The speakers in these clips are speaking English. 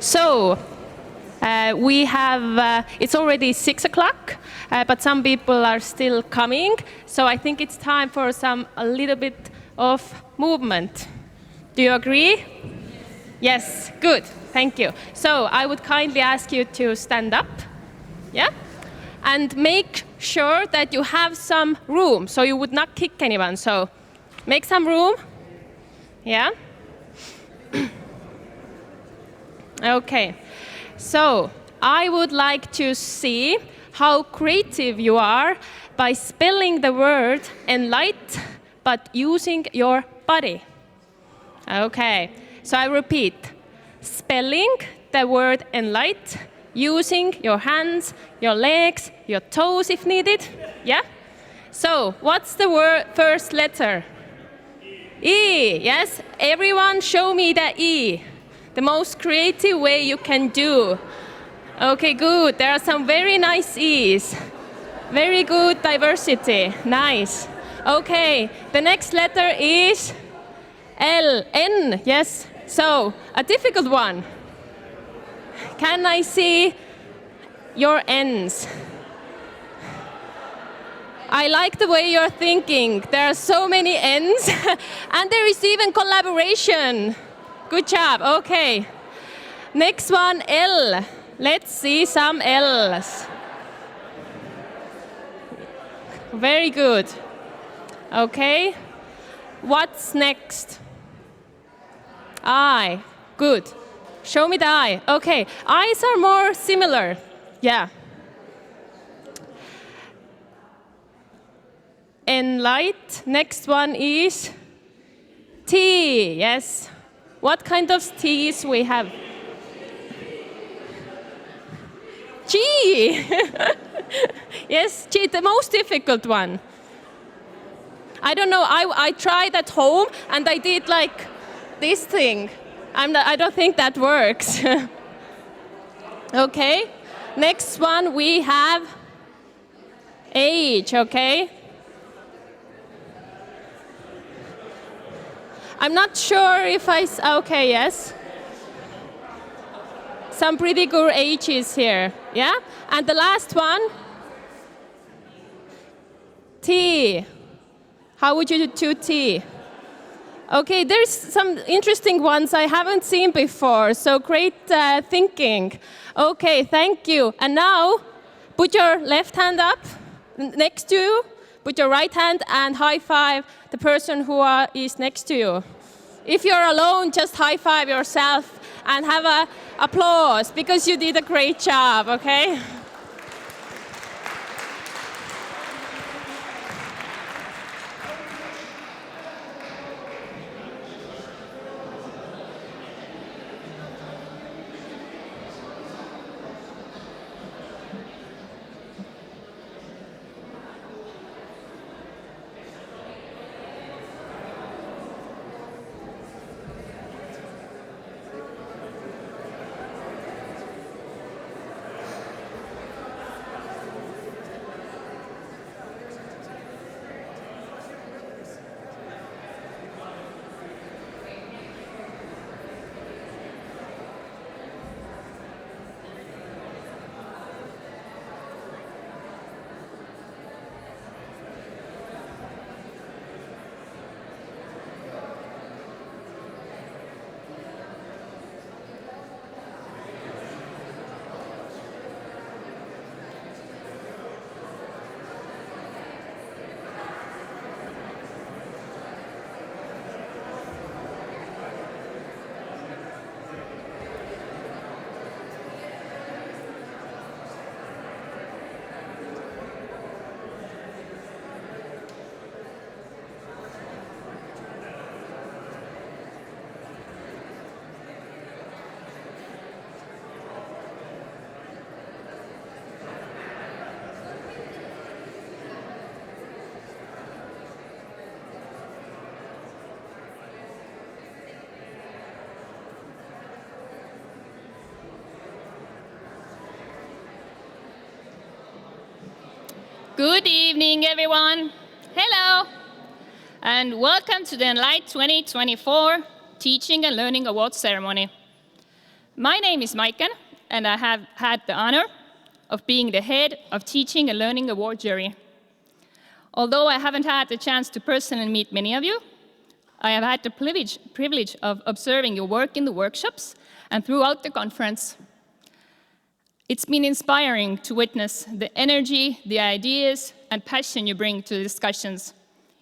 So, we have, it's already 6 o'clock, but some people are still coming. So I think it's time for a little bit of movement. Do you agree? Yes, good, thank you. So I would kindly ask you to stand up, yeah? And make sure that you have some room, so you would not kick anyone. So make some room, yeah? Okay, so I would like to see how creative you are by spelling the word Enlight, but using your body. Okay, so I repeat, spelling the word Enlight, using your hands, your legs, your toes if needed, yeah? So, what's the first letter? E, yes? Everyone show me the E. The most creative way you can do. Okay, good. There are some very nice E's. Very good diversity. Nice. Okay, the next letter is L, N, yes? So, a difficult one. Can I see your N's? I like the way you're thinking. There are so many N's, and there is even collaboration. Good job, okay. Next one, L. Let's see some L's. Very good. Okay. What's next? I. Good. Show me the I. Okay. I's are more similar. Yeah. Enlight. Next one is T. Yes. What kind of T's we have? G. Yes, G, the most difficult one. I don't know, I tried at home and I did like this thing. I don't think that works. Okay, next one we have H, okay? I'm not sure if okay, yes. Some pretty good H's here, yeah? And the last one, T. How would you do T? Okay, there's some interesting ones I haven't seen before, so great thinking. Okay, thank you. And now, put your left hand up next to you, put your right hand and high five the person who is next to you. If you're alone, just high five yourself and have an applause because you did a great job, okay? Good evening, everyone. Hello, and welcome to the Enlight 2024 Teaching and Learning Awards ceremony. My name is Maiken, and I have had the honor of being the head of Teaching and Learning Award jury. Although I haven't had the chance to personally meet many of you, I have had the privilege of observing your work in the workshops and throughout the conference. It's been inspiring to witness the energy, the ideas, and passion you bring to the discussions.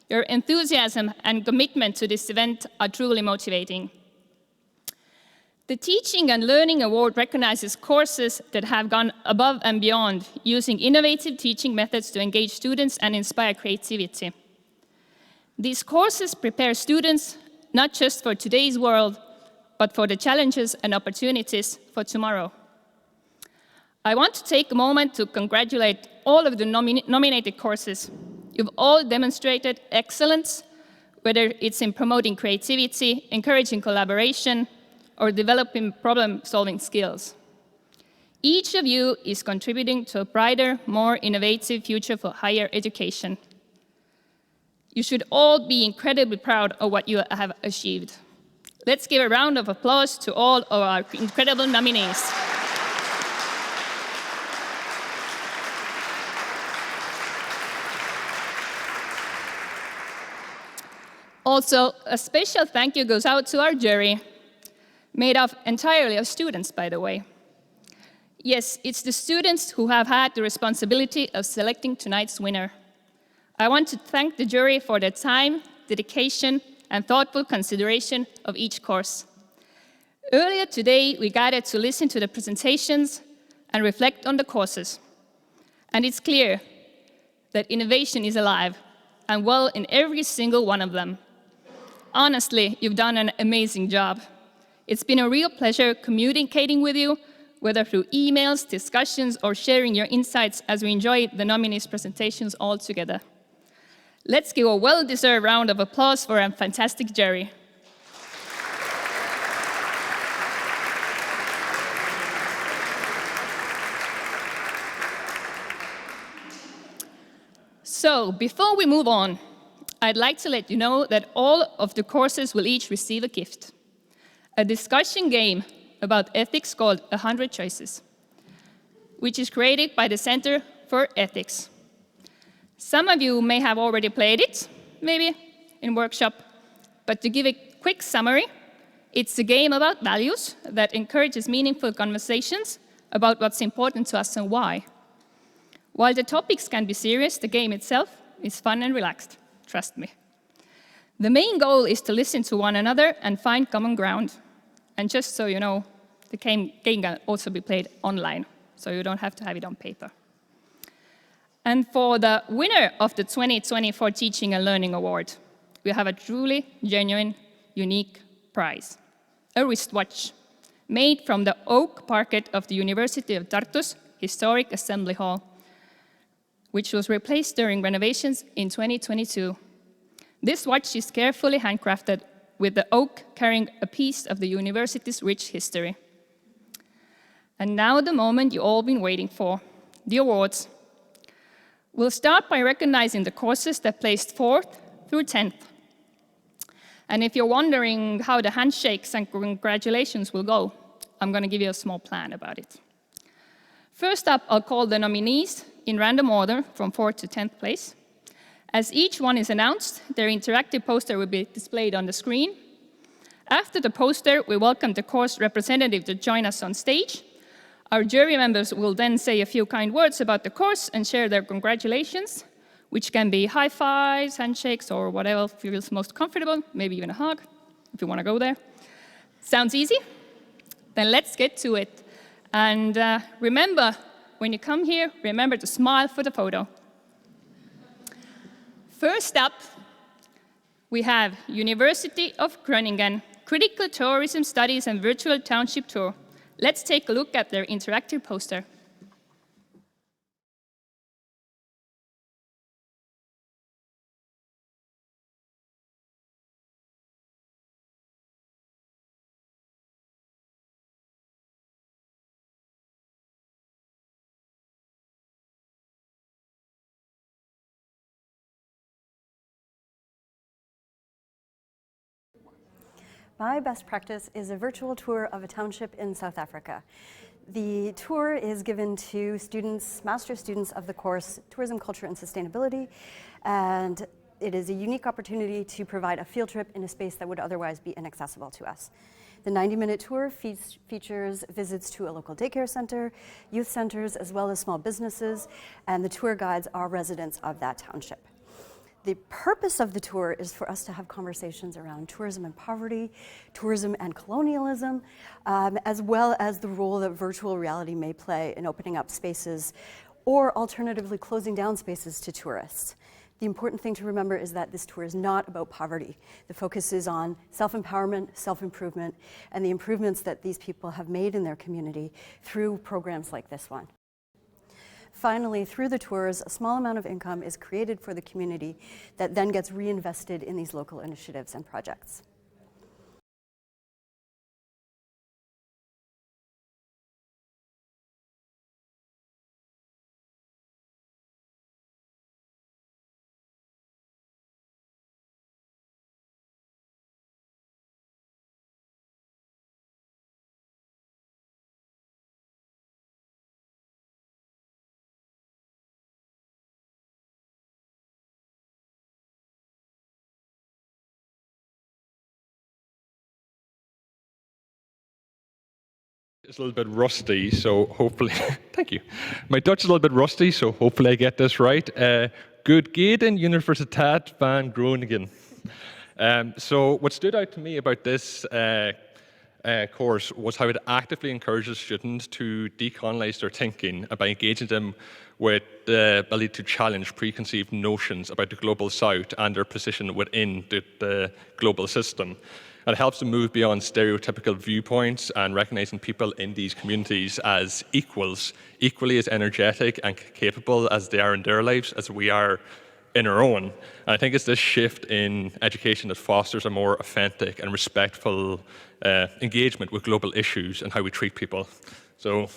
Your enthusiasm and commitment to this event are truly motivating. The Teaching and Learning Award recognizes courses that have gone above and beyond, using innovative teaching methods to engage students and inspire creativity. These courses prepare students not just for today's world, but for the challenges and opportunities for tomorrow. I want to take a moment to congratulate all of the nominated courses. You've all demonstrated excellence, whether it's in promoting creativity, encouraging collaboration, or developing problem-solving skills. Each of you is contributing to a brighter, more innovative future for higher education. You should all be incredibly proud of what you have achieved. Let's give a round of applause to all of our incredible nominees. Also, a special thank you goes out to our jury, made up entirely of students, by the way. Yes, it's the students who have had the responsibility of selecting tonight's winner. I want to thank the jury for their time, dedication, and thoughtful consideration of each course. Earlier today, we gathered to listen to the presentations and reflect on the courses. And it's clear that innovation is alive and well in every single one of them. Honestly, you've done an amazing job. It's been a real pleasure communicating with you, whether through emails, discussions, or sharing your insights as we enjoy the nominees' presentations all together. Let's give a well-deserved round of applause for a fantastic jury. So, before we move on, I'd like to let you know that all of the courses will each receive a gift. A discussion game about ethics called 100 Choices, which is created by the Center for Ethics. Some of you may have already played it, maybe in workshop, but to give a quick summary, it's a game about values that encourages meaningful conversations about what's important to us and why. While the topics can be serious, the game itself is fun and relaxed, trust me. The main goal is to listen to one another and find common ground. And just so you know, the game can also be played online, so you don't have to have it on paper. And for the winner of the 2024 Teaching and Learning Award, we have a truly genuine, unique prize, a wristwatch made from the oak parquet of the University of Tartu's historic assembly hall, which was replaced during renovations in 2022. This watch is carefully handcrafted with the oak carrying a piece of the university's rich history. And now the moment you've all been waiting for, the awards. We'll start by recognizing the courses that placed 4th through 10th. And if you're wondering how the handshakes and congratulations will go, I'm going to give you a small plan about it. First up, I'll call the nominees in random order from 4th to 10th place. As each one is announced, their interactive poster will be displayed on the screen. After the poster, we welcome the course representative to join us on stage. Our jury members will then say a few kind words about the course and share their congratulations, which can be high fives, handshakes, or whatever feels most comfortable, maybe even a hug, if you want to go there. Sounds easy? Then let's get to it. And remember, when you come here, remember to smile for the photo. First up, we have University of Groningen, Critical Tourism Studies and Virtual Township Tour. Let's take a look at their interactive poster. My best practice is a virtual tour of a township in South Africa. The tour is given to students, master's students of the course Tourism, Culture and Sustainability, and it is a unique opportunity to provide a field trip in a space that would otherwise be inaccessible to us. The 90-minute tour features visits to a local daycare center, youth centers, as well as small businesses, and the tour guides are residents of that township. The purpose of the tour is for us to have conversations around tourism and poverty, tourism and colonialism, as well as the role that virtual reality may play in opening up spaces or alternatively closing down spaces to tourists. The important thing to remember is that this tour is not about poverty. The focus is on self-empowerment, self-improvement, and the improvements that these people have made in their community through programs like this one. Finally, through the tours, a small amount of income is created for the community that then gets reinvested in these local initiatives and projects. It's a little bit rusty, so hopefully, thank you. My Dutch is a little bit rusty, so hopefully I get this right. 𝗘𝗡𝗟𝗏𝗧 𝗃𝗏𝗏𝗀 So what stood out to me about this course was how it actively encourages students to decolonize their thinking by engaging them with the ability to challenge preconceived notions about the global south and their position within the global system. And it helps them move beyond stereotypical viewpoints and recognizing people in these communities as equals, equally as energetic and capable as they are in their lives as we are in our own. And I think it's this shift in education that fosters a more authentic and respectful engagement with global issues and how we treat people. So.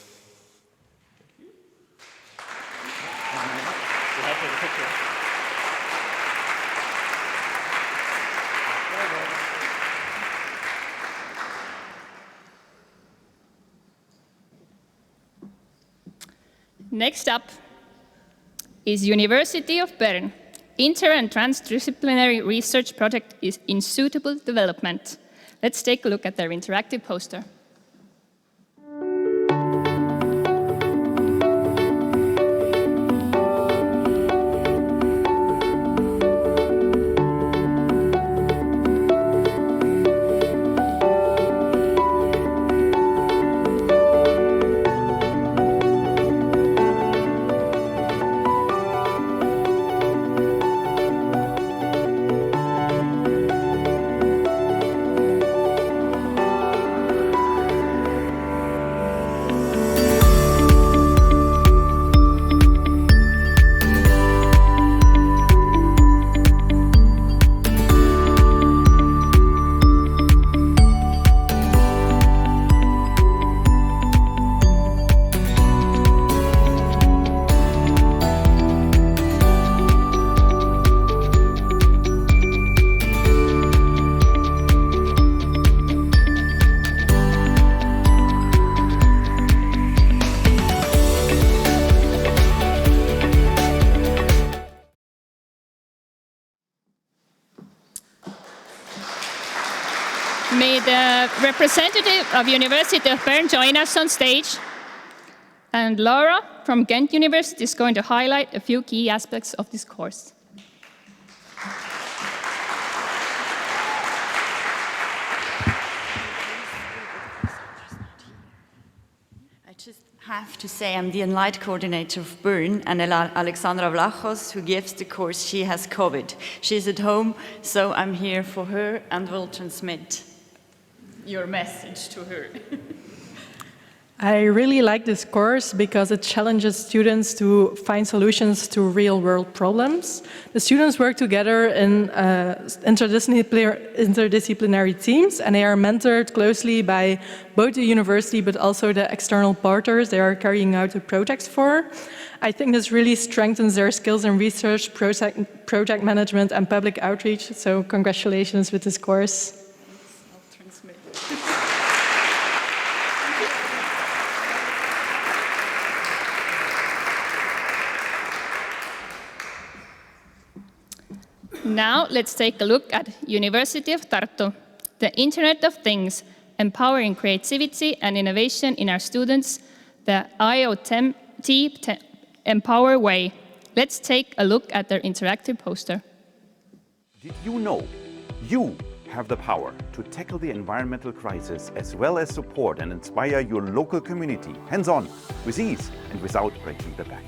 Next up is University of Bern. Inter- and Transdisciplinary Research Project is in Suitable Development. Let's take a look at their interactive poster. May the representative of University of Bern join us on stage. And Laura from Ghent University is going to highlight a few key aspects of this course. I just have to say I'm the Enlight coordinator of Bern, and Alexandra Vlachos, who gives the course, she has COVID. She's at home, so I'm here for her and will transmit your message to her. I really like this course because it challenges students to find solutions to real-world problems. The students work together in interdisciplinary teams, and they are mentored closely by both the university but also the external partners they are carrying out the projects for. I think this really strengthens their skills in research, project management, and public outreach, so congratulations with this course. Now let's take a look at University of Tartu, the Internet of Things, empowering creativity and innovation in our students, the 𝗘𝗚𝗡𝗃𝗟𝗚 way. Let's take a look at their interactive poster. Did you know you have the power to tackle the environmental crisis as well as support and inspire your local community hands-on, with ease and without breaking the bank?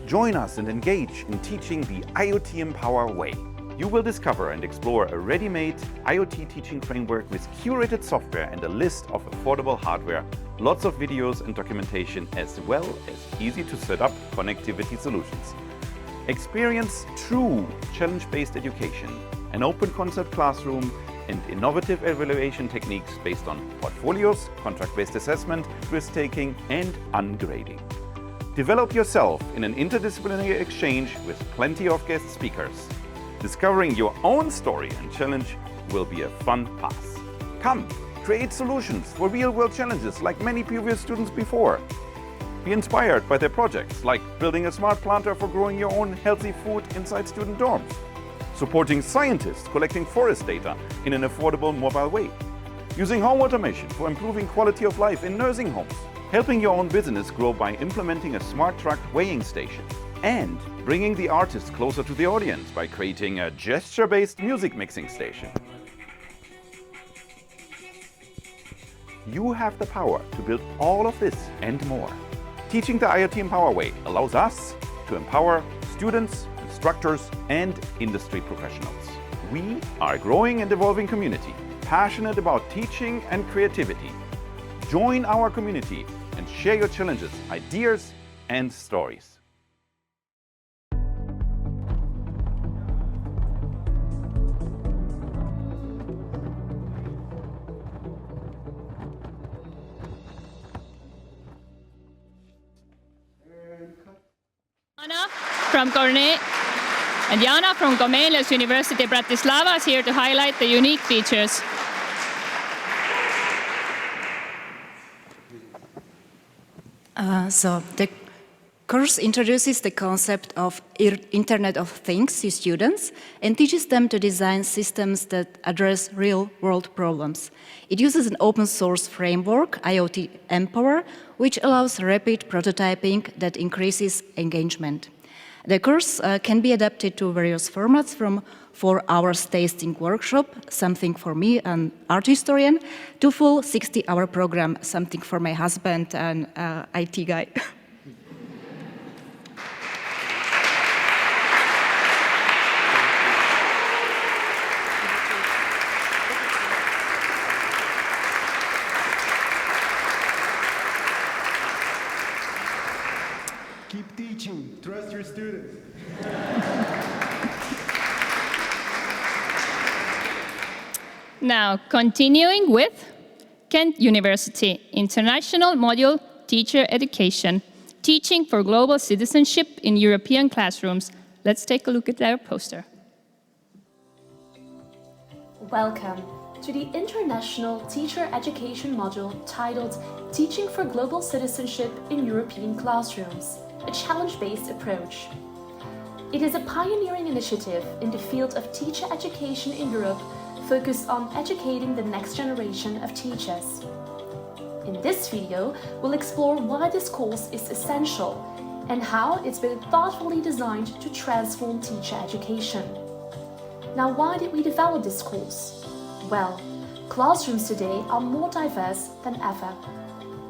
Join us and engage in teaching the IoTempower way. You will discover and explore a ready-made IoT teaching framework with curated software and a list of affordable hardware, lots of videos and documentation, as well as easy to set up connectivity solutions. Experience true challenge-based education, an open concept classroom, and innovative evaluation techniques based on portfolios, contract-based assessment, risk-taking, and ungrading. Develop yourself in an interdisciplinary exchange with plenty of guest speakers. Discovering your own story and challenge will be a fun pass. Come, create solutions for real-world challenges like many previous students before. Be inspired by their projects, like building a smart planter for growing your own healthy food inside student dorms, supporting scientists collecting forest data in an affordable mobile way, using home automation for improving quality of life in nursing homes, helping your own business grow by implementing a smart truck weighing station, and bringing the artists closer to the audience by creating a gesture-based music mixing station. You have the power to build all of this and more. Teaching the IoTempower way allows us to empower students, instructors, and industry professionals. We are a growing and evolving community, passionate about teaching and creativity. Join our community and share your challenges, ideas, and stories. Jana from Groningen and Jana from Comenius University Bratislava is here to highlight the unique features. So the course introduces the concept of Internet of Things to students and teaches them to design systems that address real-world problems. It uses an open-source framework, IoTempower, which allows rapid prototyping that increases engagement. The course can be adapted to various formats, from 4 hours tasting workshop, something for me, an art historian, to full 60-hour program, something for my husband, an IT guy. Keep teaching, trust your students. Now, continuing with Ghent University, International Module Teacher Education, Teaching for Global Citizenship in European Classrooms. Let's take a look at their poster. Welcome to the International Teacher Education module titled Teaching for Global Citizenship in European Classrooms, a challenge-based approach. It is a pioneering initiative in the field of teacher education in Europe, focused on educating the next generation of teachers. In this video, we'll explore why this course is essential and how it's been thoughtfully designed to transform teacher education. Now, why did we develop this course? Well, classrooms today are more diverse than ever.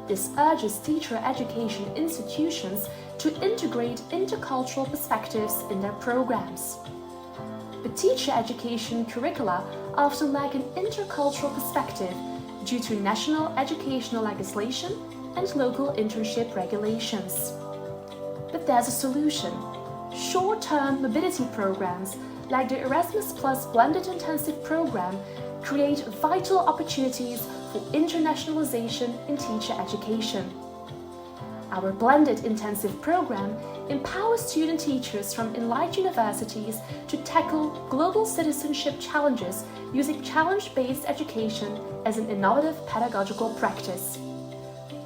This urges teacher education institutions to integrate intercultural perspectives in their programs. But teacher education curricula often lack an intercultural perspective due to national educational legislation and local internship regulations. But there's a solution. Short-term mobility programs like the Erasmus Plus Blended Intensive Program create vital opportunities for internationalization in teacher education. Our Blended Intensive Program empowers student teachers from Enlight universities to tackle global citizenship challenges using challenge-based education as an innovative pedagogical practice.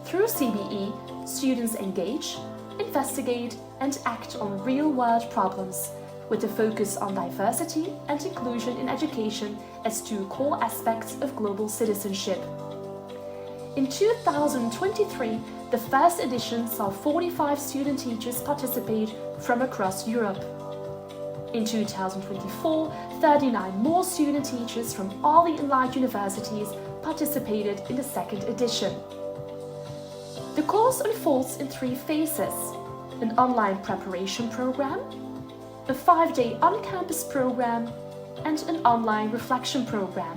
Through CBE, students engage, investigate, and act on real-world problems, with a focus on diversity and inclusion in education as two core aspects of global citizenship. In 2023, the first edition saw 45 student teachers participate from across Europe. In 2024, 39 more student teachers from all the Enlight universities participated in the second edition. The course unfolds in 3 phases: an online preparation program, a 5-day on-campus program, and an online reflection program.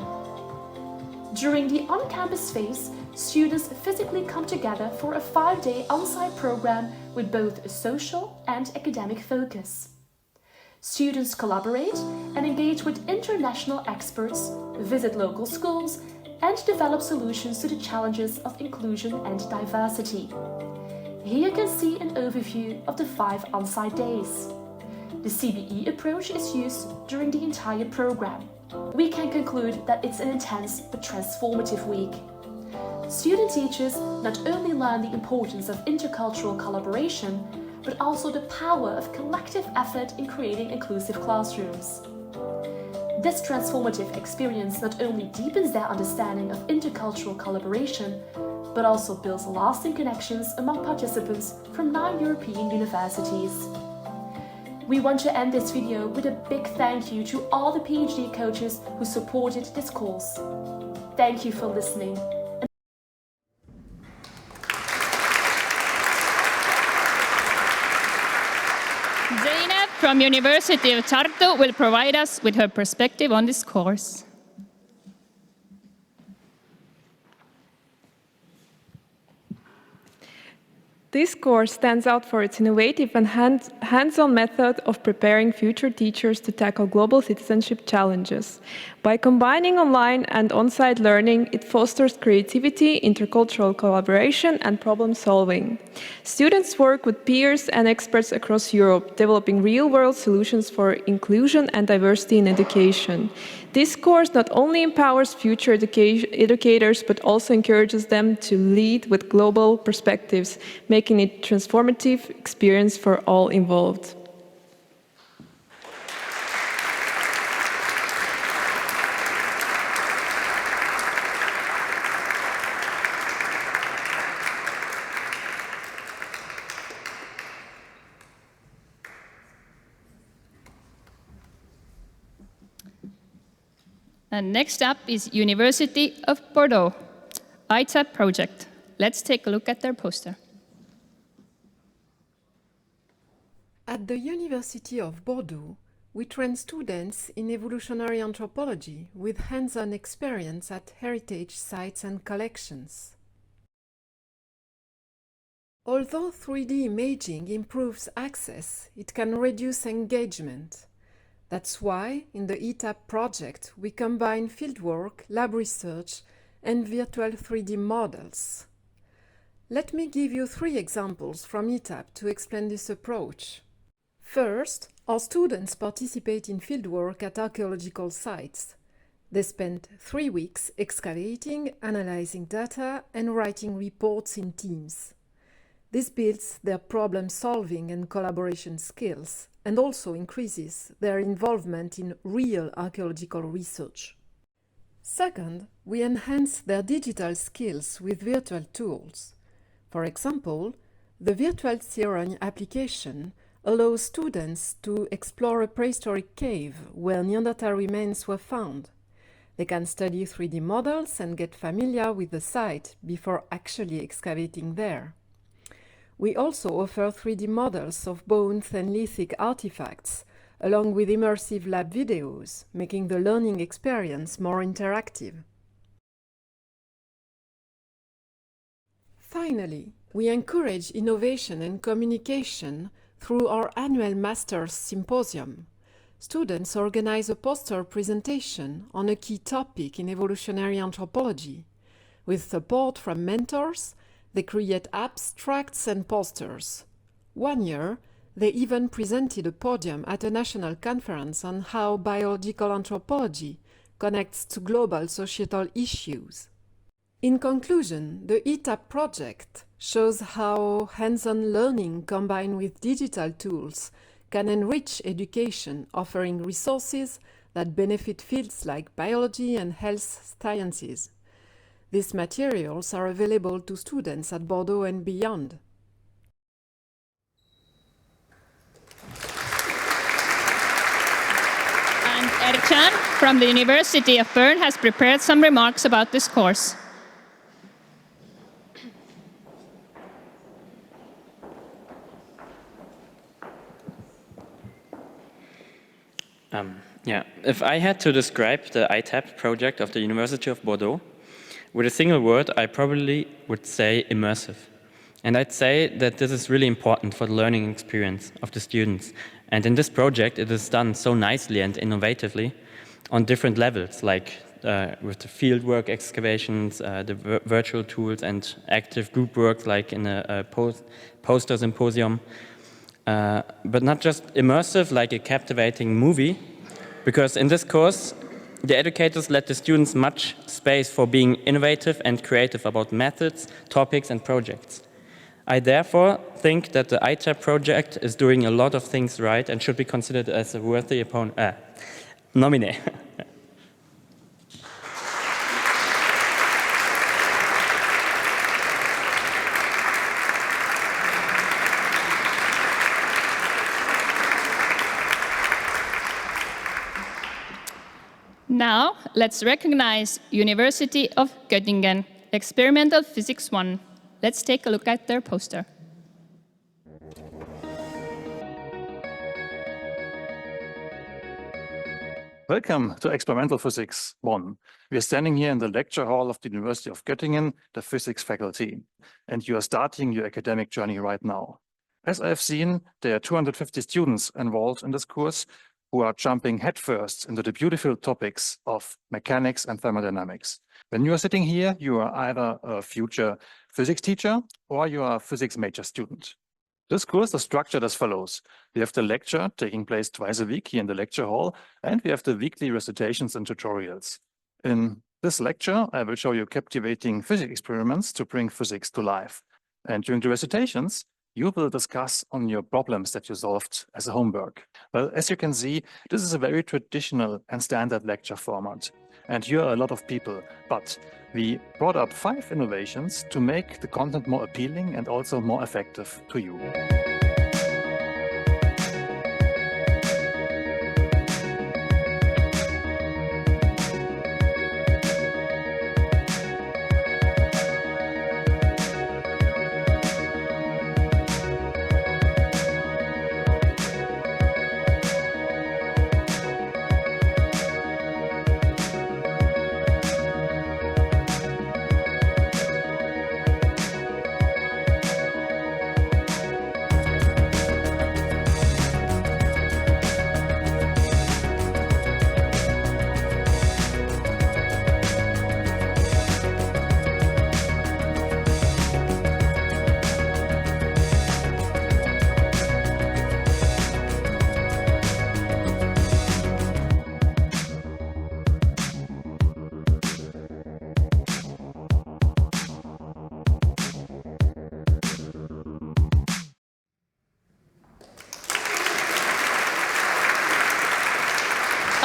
During the on-campus phase, students physically come together for a 5-day on-site program with both a social and academic focus. Students collaborate and engage with international experts, visit local schools, and develop solutions to the challenges of inclusion and diversity. Here you can see an overview of the 5 on-site days. The CBE approach is used during the entire program. We can conclude that it's an intense but transformative week. Student teachers not only learn the importance of intercultural collaboration, but also the power of collective effort in creating inclusive classrooms. This transformative experience not only deepens their understanding of intercultural collaboration, but also builds lasting connections among participants from 9 European universities. We want to end this video with a big thank you to all the PhD coaches who supported this course. Thank you for listening. Zeynep from University of Tartu will provide us with her perspective on this course. This course stands out for its innovative and hands-on method of preparing future teachers to tackle global citizenship challenges. By combining online and on-site learning, it fosters creativity, intercultural collaboration, and problem-solving. Students work with peers and experts across Europe, developing real-world solutions for inclusion and diversity in education. This course not only empowers future educators, but also encourages them to lead with global perspectives, making it a transformative experience for all involved. And next up is University of Bordeaux, ITAP project. Let's take a look at their poster. At the University of Bordeaux, we train students in evolutionary anthropology with hands-on experience at heritage sites and collections. Although 3D imaging improves access, it can reduce engagement. That's why, in the ITAP project, we combine fieldwork, lab research, and virtual 3D models. Let me give you 3 examples from ITAP to explain this approach. First, our students participate in fieldwork at archaeological sites. They spend 3 weeks excavating, analyzing data, and writing reports in teams. This builds their problem-solving and collaboration skills, and also increases their involvement in real archaeological research. Second, we enhance their digital skills with virtual tools. For example, the virtual 𝗘𝗚𝗟𝗏 application allows students to explore a prehistoric cave where Neanderthal remains were found. They can study 3D models and get familiar with the site before actually excavating there. We also offer 3D models of bones and lithic artifacts, along with immersive lab videos, making the learning experience more interactive. Finally, we encourage innovation and communication through our annual Masters Symposium. Students organize a poster presentation on a key topic in evolutionary anthropology. With support from mentors, they create abstracts and posters. One year, they even presented a podium at a national conference on how biological anthropology connects to global societal issues. In conclusion, the ITAP project shows how hands-on learning combined with digital tools can enrich education, offering resources that benefit fields like biology and health sciences. These materials are available to students at Bordeaux and beyond. And 𝗘𝗚𝗟𝗏 from the University of Bern has prepared some remarks about this course. If I had to describe the ITAP project of the University of Bordeaux with a single word, I probably would say immersive. And I'd say that this is really important for the learning experience of the students. And in this project, it is done so nicely and innovatively on different levels, like with the fieldwork excavations, the virtual tools, and active group work, like in a poster symposium. But not just immersive, like a captivating movie, because in this course, the educators let the students much space for being innovative and creative about methods, topics, and projects. I therefore think that the ITAP project is doing a lot of things right and should be considered as a worthy nominee. Now, let's recognize University of Göttingen, Experimental Physics 1. Let's take a look at their poster. Welcome to Experimental Physics 1. We are standing here in the lecture hall of the University of Göttingen, the physics faculty, and you are starting your academic journey right now. As I have seen, there are 250 students involved in this course who are jumping headfirst into the beautiful topics of mechanics and thermodynamics. When you are sitting here, you are either a future physics teacher or you are a physics major student. This course is structured as follows. We have the lecture taking place twice a week here in the lecture hall, and we have the weekly recitations and tutorials. In this lecture, I will show you captivating physics experiments to bring physics to life. And during the recitations, you will discuss on your problems that you solved as a homework. Well, as you can see, this is a very traditional and standard lecture format. And here are a lot of people, but we brought up 5 innovations to make the content more appealing and also more effective to you.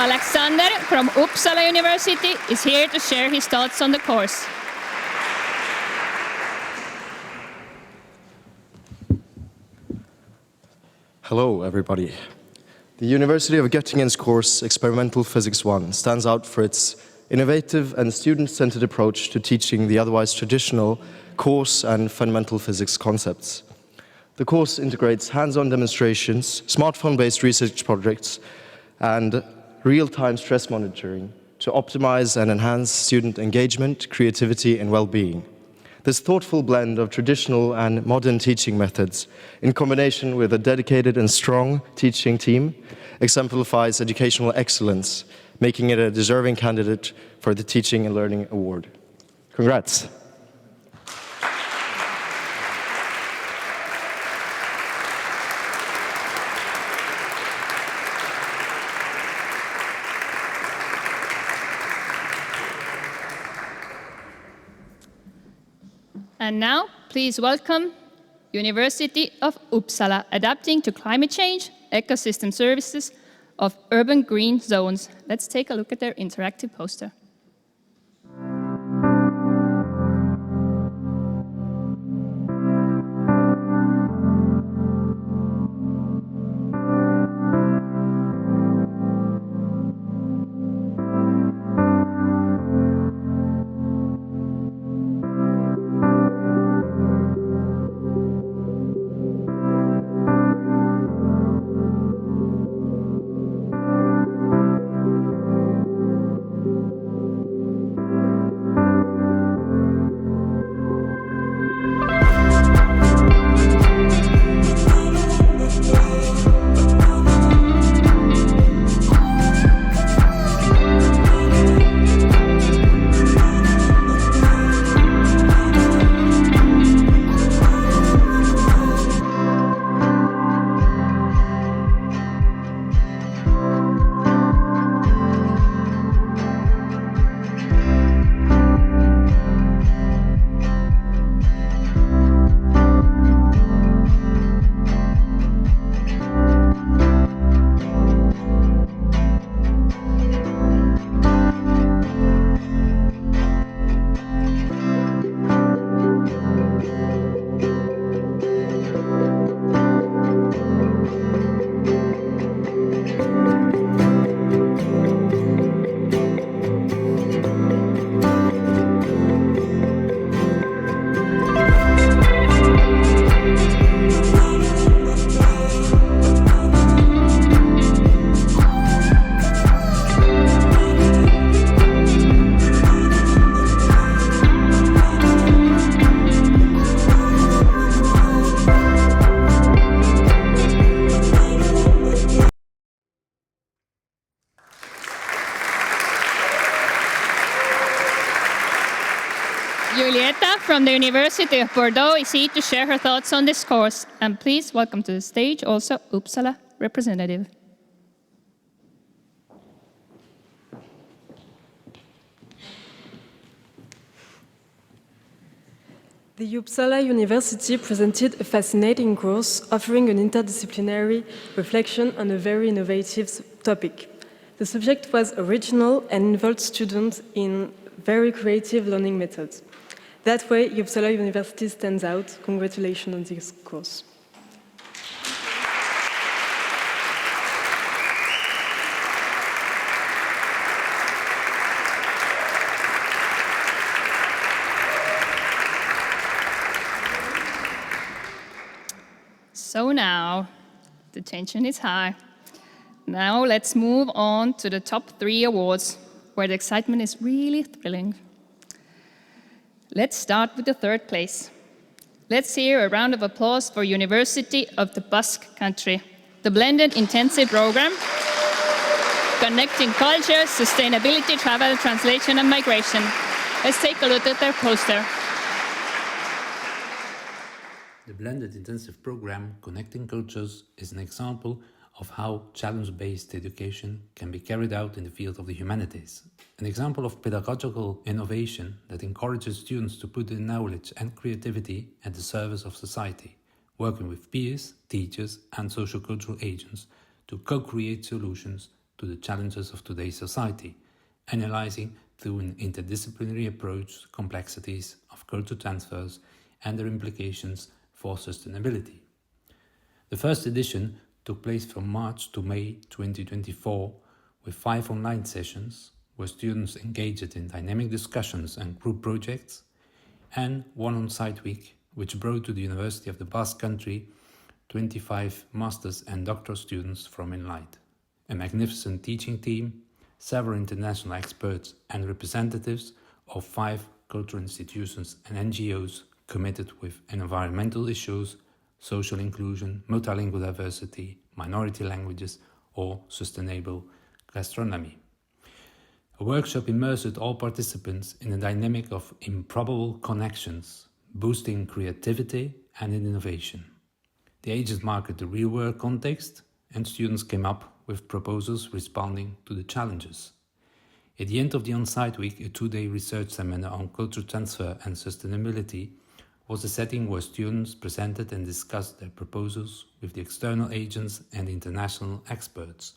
Alexander from Uppsala University is here to share his thoughts on the course. Hello, everybody. The University of Göttingen's course, Experimental Physics 1, stands out for its innovative and student-centered approach to teaching the otherwise traditional course and fundamental physics concepts. The course integrates hands-on demonstrations, smartphone-based research projects, and real-time stress monitoring to optimize and enhance student engagement, creativity, and well-being. This thoughtful blend of traditional and modern teaching methods, in combination with a dedicated and strong teaching team, exemplifies educational excellence, making it a deserving candidate for the Teaching and Learning Award. Congrats. And now, please welcome University of Uppsala, Adapting to Climate Change, Ecosystem Services of Urban Green Zones. Let's take a look at their interactive poster. From the University of Bordeaux is here to share her thoughts on this course. And please welcome to the stage also Uppsala representative. The Uppsala University presented a fascinating course offering an interdisciplinary reflection on a very innovative topic. The subject was original and involved students in very creative learning methods. That way, Uppsala University stands out. Congratulations on this course. So now, the tension is high. Now let's move on to the top 3 awards, where the excitement is really thrilling. Let's start with the 3rd place. Let's hear a round of applause for University of the Basque Country, the blended intensive program, connecting culture, sustainability, travel, translation, and migration. Let's take a look at their poster. The blended intensive program, Connecting Cultures, is an example of how challenge-based education can be carried out in the field of the humanities. An example of pedagogical innovation that encourages students to put their knowledge and creativity at the service of society, working with peers, teachers, and sociocultural agents to co-create solutions to the challenges of today's society, analyzing through an interdisciplinary approach the complexities of cultural transfers and their implications for sustainability. The first edition took place from March to May 2024 with 5 online sessions where students engaged in dynamic discussions and group projects, and 1 on-site week which brought to the University of the Basque Country 25 master's and doctoral students from Enlight, a magnificent teaching team, several international experts and representatives of 5 cultural institutions and NGOs committed with environmental issues, social inclusion, multilingual diversity, minority languages, or sustainable gastronomy. A workshop immersed all participants in a dynamic of improbable connections, boosting creativity and innovation. The agents marked the real-world context, and students came up with proposals responding to the challenges. At the end of the on-site week, a 2-day research seminar on cultural transfer and sustainability was a setting where students presented and discussed their proposals with the external agents and international experts.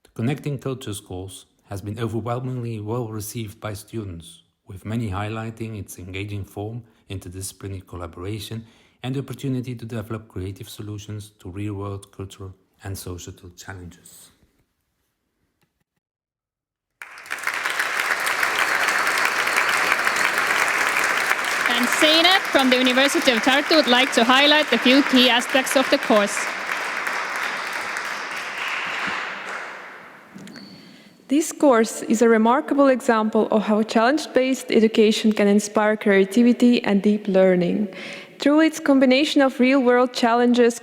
The Connecting Cultures course has been overwhelmingly well received by students, with many highlighting its engaging form, interdisciplinary collaboration, and the opportunity to develop creative solutions to real-world cultural and societal challenges. And Zeynep from the University of Tartu would like to highlight a few key aspects of the course. This course is a remarkable example of how challenge-based education can inspire creativity and deep learning. Through its combination of real-world challenges,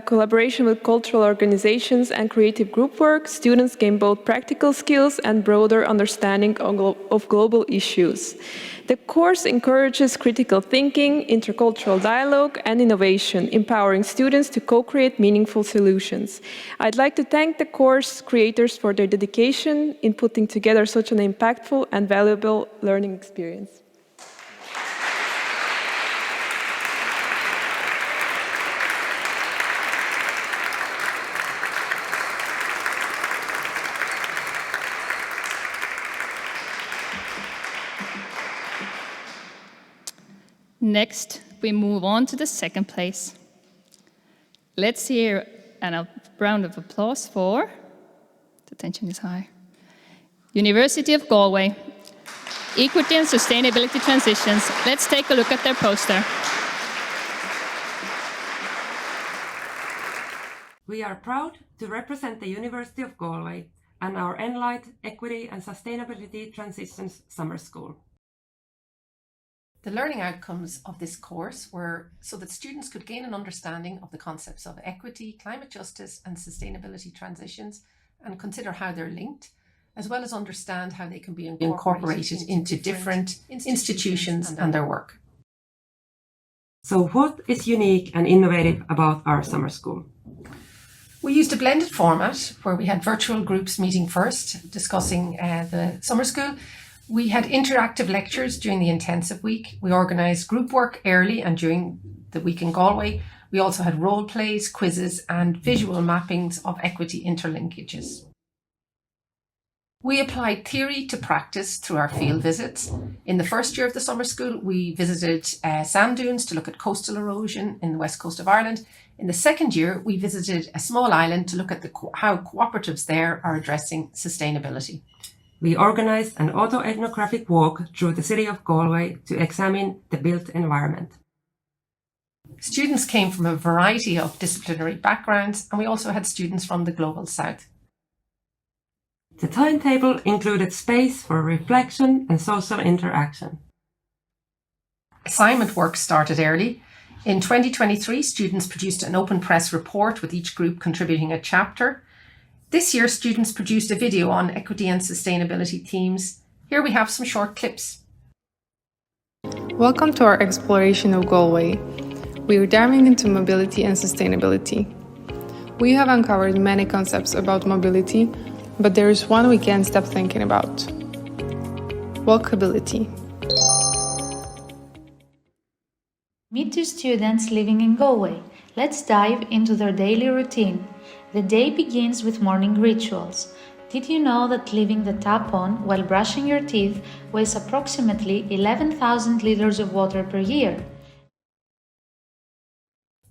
collaboration with cultural organizations and creative group work, students gain both practical skills and broader understanding of global issues. The course encourages critical thinking, intercultural dialogue, and innovation, empowering students to co-create meaningful solutions. I'd like to thank the course creators for their dedication in putting together such an impactful and valuable learning experience. Next, we move on to the second place. Let's hear a round of applause for, the tension is high, University of Galway, Equity and Sustainability Transitions. Let's take a look at their poster. We are proud to represent the University of Galway and our Enlight, Equity and Sustainability Transitions Summer School. The learning outcomes of this course were so that students could gain an understanding of the concepts of equity, climate justice and sustainability transitions and consider how they're linked, as well as understand how they can be incorporated into different institutions and their work. So what is unique and innovative about our summer school? We used a blended format where we had virtual groups meeting first, discussing the summer school. We had interactive lectures during the intensive week. We organised group work early and during the week in Galway. We also had role plays, quizzes and visual mappings of equity interlinkages. We applied theory to practice through our field visits. In the first year of the summer school, we visited sand dunes to look at coastal erosion in the west coast of Ireland. In the second year, we visited a small island to look at how cooperatives there are addressing sustainability. We organised an auto-ethnographic walk through the city of Galway to examine the built environment. Students came from a variety of disciplinary backgrounds, and we also had students from the global south. The timetable included space for reflection and social interaction. Assignment work started early. In 2023, students produced an open press report with each group contributing a chapter. This year, students produced a video on equity and sustainability themes. Here we have some short clips. Welcome to our exploration of Galway. We are diving into mobility and sustainability. We have uncovered many concepts about mobility, but there is one we can't stop thinking about: walkability. Meet two students living in Galway. Let's dive into their daily routine. The day begins with morning rituals. Did you know that leaving the tap on while brushing your teeth wastes approximately 11,000 liters of water per year?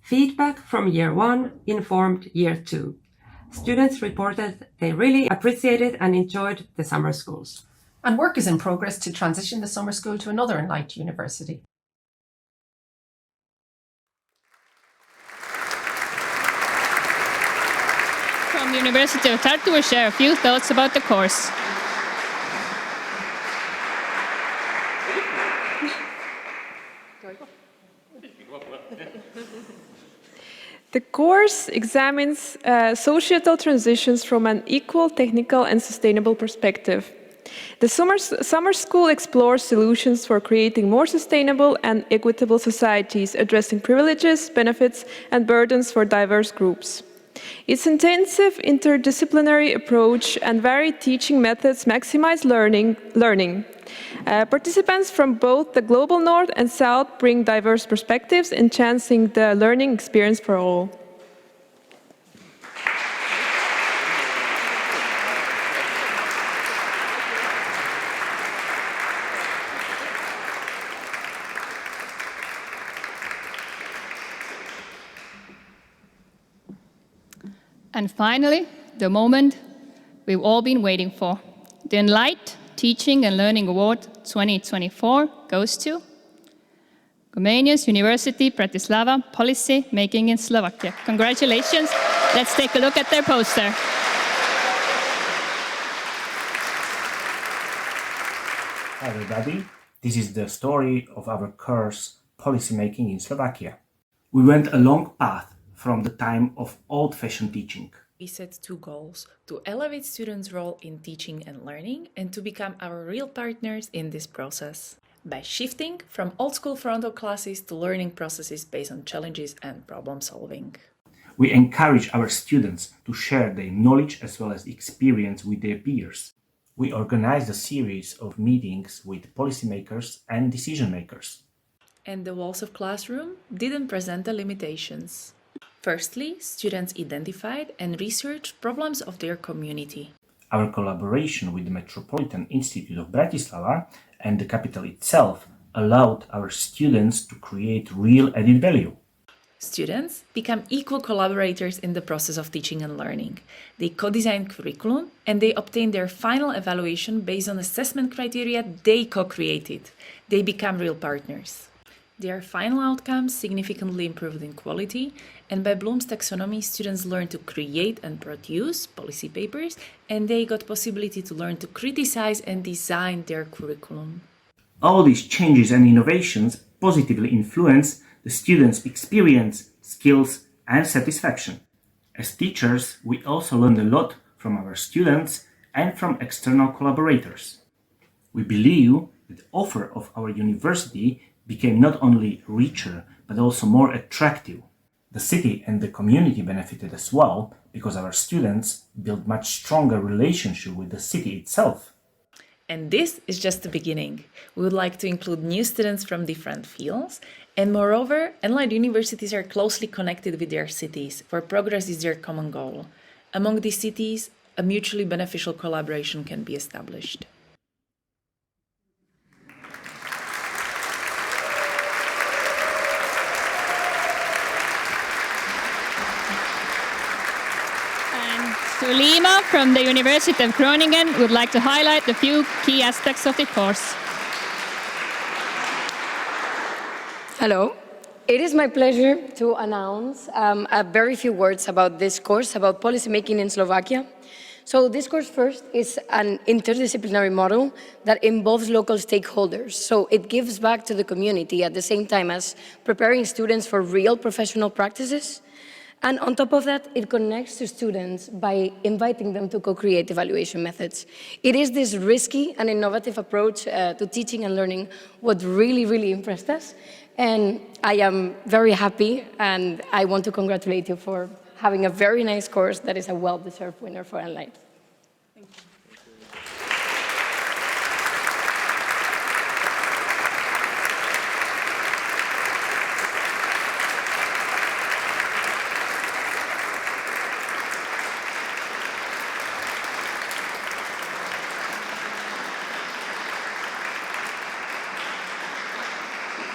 Feedback from Year 1 informed Year 2. Students reported they really appreciated and enjoyed the summer schools. And work is in progress to transition the summer school to another Enlight university. From the University of Tartu will share a few thoughts about the course. The course examines societal transitions from an equal, technical and sustainable perspective. The summer school explores solutions for creating more sustainable and equitable societies, addressing privileges, benefits and burdens for diverse groups. Its intensive interdisciplinary approach and varied teaching methods maximize learning. Participants from both the global north and south bring diverse perspectives, enhancing the learning experience for all. And finally, the moment we've all been waiting for. The Enlight Teaching and Learning Award 2024 goes to Comenius University, Bratislava, Policy Making in Slovakia. Congratulations. Let's take a look at their poster. Hi everybody, this is the story of our course Policy Making in Slovakia. We went a long path from the time of old-fashioned teaching. We set two goals: to elevate students' role in teaching and learning and to become our real partners in this process. By shifting from old-school frontal classes to learning processes based on challenges and problem solving. We encourage our students to share their knowledge as well as experience with their peers. We organized a series of meetings with policymakers and decision makers. And the walls of classroom didn't present the limitations. Firstly, students identified and researched problems of their community. Our collaboration with the Metropolitan Institute of Bratislava and the capital itself allowed our students to create real added value. Students become equal collaborators in the process of teaching and learning. They co-design curriculum and they obtain their final evaluation based on assessment criteria they co-created. They become real partners. Their final outcomes significantly improved in quality, and by Bloom's taxonomy, students learn to create and produce policy papers, and they got possibility to learn to criticize and design their curriculum. All these changes and innovations positively influence the students' experience, skills, and satisfaction. As teachers, we also learned a lot from our students and from external collaborators. We believe that the offer of our university became not only richer, but also more attractive. The city and the community benefited as well, because our students built much stronger relationship with the city itself. And this is just the beginning. We would like to include new students from different fields, and moreover, Enlight universities are closely connected with their cities, where progress is their common goal. Among these cities, a mutually beneficial collaboration can be established. Sulima from the University of Groningen would like to highlight a few key aspects of the course. Hello. It is my pleasure to announce a very few words about this course, about policymaking in Slovakia. So this course first is an interdisciplinary model that involves local stakeholders. So it gives back to the community at the same time as preparing students for real professional practices. And on top of that, it connects to students by inviting them to co-create evaluation methods. It is this risky and innovative approach to teaching and learning what really impressed us. And I am very happy, and I want to congratulate you for having a very nice course that is a well-deserved winner for Enlight.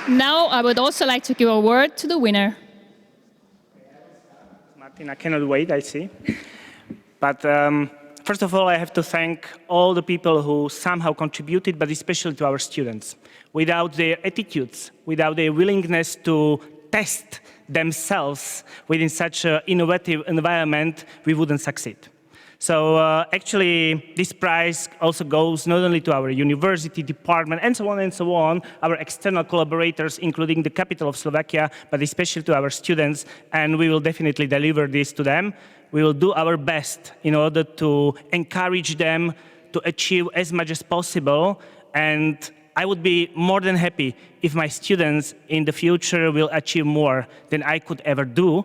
Now, I would also like to give a word to the winner. Martin, I cannot wait, I see. But first of all, I have to thank all the people who somehow contributed, but especially to our students. Without their attitudes, without their willingness to test themselves within such an innovative environment, we wouldn't succeed. So actually, this prize also goes not only to our university department and so on, our external collaborators, including the capital of Slovakia, but especially to our students, and we will definitely deliver this to them. We will do our best in order to encourage them to achieve as much as possible, and I would be more than happy if my students in the future will achieve more than I could ever do,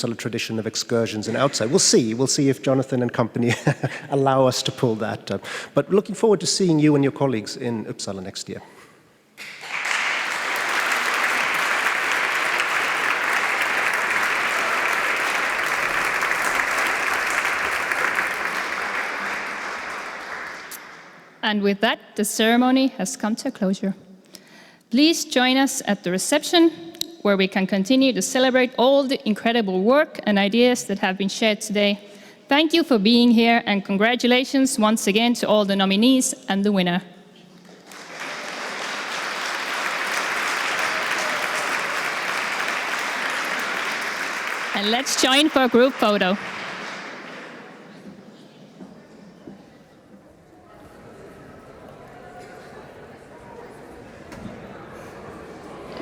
Uppsala tradition of excursions and outside. We'll see if Jonathan and company allow us to pull that. But looking forward to seeing you and your colleagues in Uppsala next year. And with that, the ceremony has come to a closure. Please join us at the reception, where we can continue to celebrate all the incredible work and ideas that have been shared today. Thank you for being here, and congratulations once again to all the nominees and the winner. And let's join for a group photo.